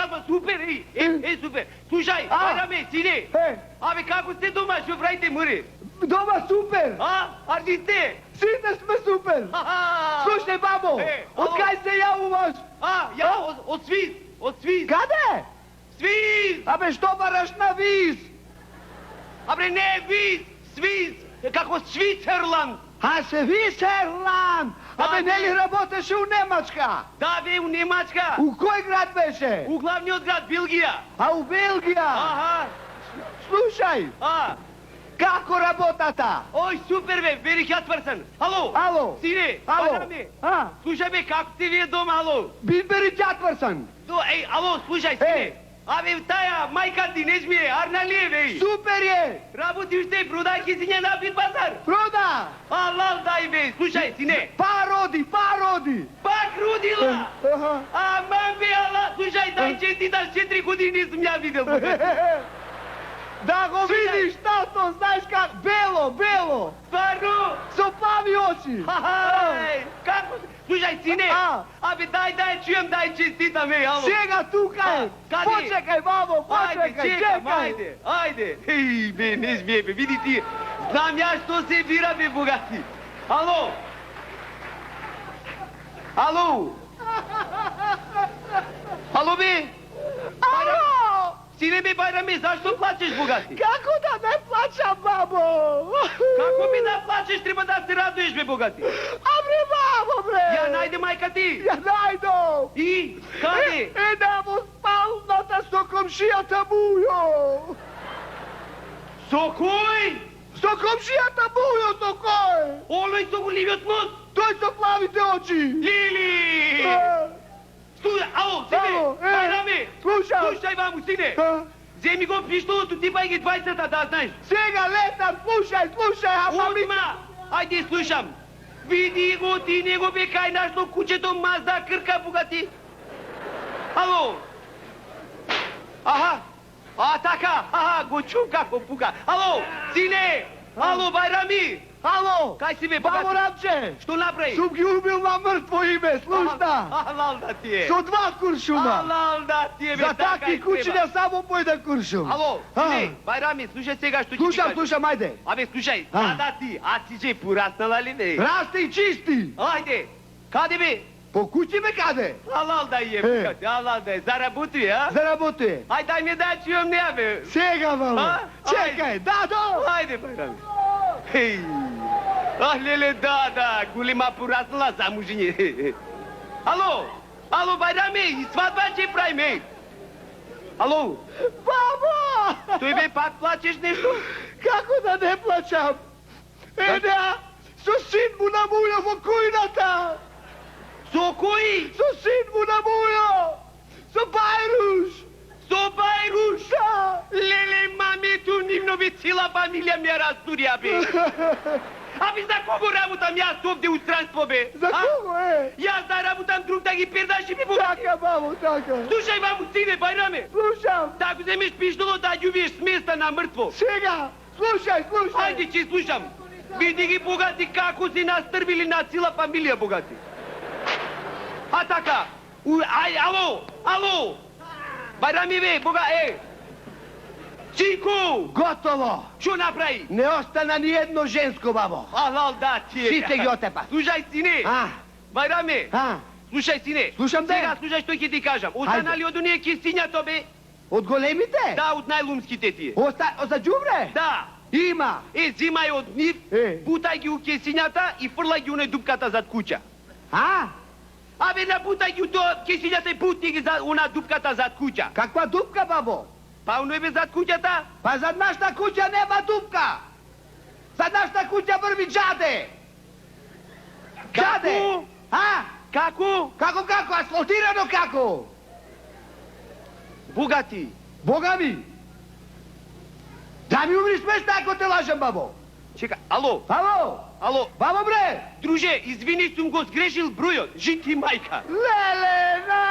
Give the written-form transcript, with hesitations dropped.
свадба, супер, супер. Слушај, Байраме, сине. Абе, како сте дома, што правите мъре? Дома супер! А ти сте? Сите сме супер! Слушај, бабо, од кај се јавуваш? Од Свиз, од Свиз. Каде? Свиз! Абе, што бараш на Виз? Абе, не Виз, Свиз, како Швицерланд. Се Висерланд! Абе, нели работеше у Немачка? Да, бе, у Немачка. У кој град беше? У главниот град, Белгија. У Белгија? Слушај, како работата? Ој, супер, бе, very hard person. Ало? Ало? Сине, Байраме. Слушај, бе, како ти вие дома, ало? Бин very hard person. Ало, слушај, сине. Абе, тая, мајка ти, неш ми е, Арнали е, бе. Супер е! Работи уште, продај кесиња на бит базар. Прода! Алал, дај, бе, слушај, сине. Па роди! Пак родила! Аман, бе, ала, слушај, дај честиташ 4 години сум ја видел. Да го видиш, тато, знаеш как? Бело! Стварно? Со плави очи! Како? Слушај, сине, абе, дај, чујам, дај честитам, ало. Сега тука е! Почекај, бабо, почекај, чекај! Ајде! Еј, бе, неш ми е, бе, види ти, знам ја што се бира, бе, богати. Ало? Ало, бе? Ало! Сине, бе, Байраме, зашто плачеш, богати? Како да не плачам, бабо? Како ми да плачеш, треба да се радуеш, бе, богати? Абре, бабо, бре! Ја најде мајка ти? Ја најдо! И? Каде? Да во спалната со комшијата Бујо! Со кој? Со комшијата Бујо, со кој? Олој со големиот нос? Тој со плавите очи! Лили! Ало, сине, Байраме! Слушај, маму, сине! Земи го пиштолото, ти бај ги 20-та, да знаеш. Сега летам, слушај, Одма! Ајде, слушам. Види го, ти не го бе кај нашто кучето Мазда крка, богати. Ало? Така, го чум како пука. Ало, сине! Ало, Байрами! Ало! Кај си бе, богати? Бабо Рамче! Што направи? Сум ги убил на мртво име, слушна! Алал да ти е! Со 2 куршума! Алал да ти е, бе, За таки кучиња само по 1 куршум! Ало, сине, Байрами, слушај сега што ќе ти кажам. Слушам, ајде! Абе, слушај, да ти, си че пораснала ли, бе? Расти и чисти! Ајде, каде бе? По куќи бе каде? Алал да е, букати, алал да е, заработуе, а? Заработуе! Ај, дај ми да чујам неа, бе! Сега, мамо! Чекај, дадо! Ајде, Байрами! Хеј! Леле, да, голема пораснала замужиње. Ало, Байраме, свадба ќе правиме. Ало? Бабо! Тој бе, пак плачеш нешто? Како да не плачам? Со син му на Бујо во кујната! Со кој? Со син му на Бујо! Со Бајруш! Со Бајруш? Да! Леле, мамето, нивно би цела фамилија ми ја растурија, бе. Аби за кого работам јас овде у странство, бе? За кого е? Јас да работам друг да ги пердаши, бе, богати. Така, бабо, така. Слушај, маму, сине, Байраме. Слушам. Да го земеш пиштоло да ја убиеш с места на мртво. Сега, слушај. Ајде, че слушам. Види ги, богати, како се настрбили на цела фамилија, богати. Така. Ало. Байраме, бе, Чико! Готово! Што направи? Не остана ни едно женско, бабо. Алал да ти е. Сите ги отепа. Слушај, сине. Байраме. Слушај, сине. Слушам те. Сега, слушај што ќе ти кажам. Останали од оние кесињата, бе? Од големите? Да, од најлумските тие. За џубре? Да. Има. Зимај од нив, бутај ги у кесињата и фрлај ги у дупката зад куќа. Абе, набутај ги у тоа кесињата и путни ги у дупката зад куќа. Каква дупка, бабо? Па оној бе зад куќата? Па зад нашата куќа нема дупка. Зад нашата куќа врви џаде. Џаде? Како? Како? Асфалтирано како? Богати. Бога ми. Да ми умриш смешно ако те лажам, бабо. Чека, ало. Бабо, бре. Друже, извини, сум го сгрешил бројот. Жити мајка. Леле,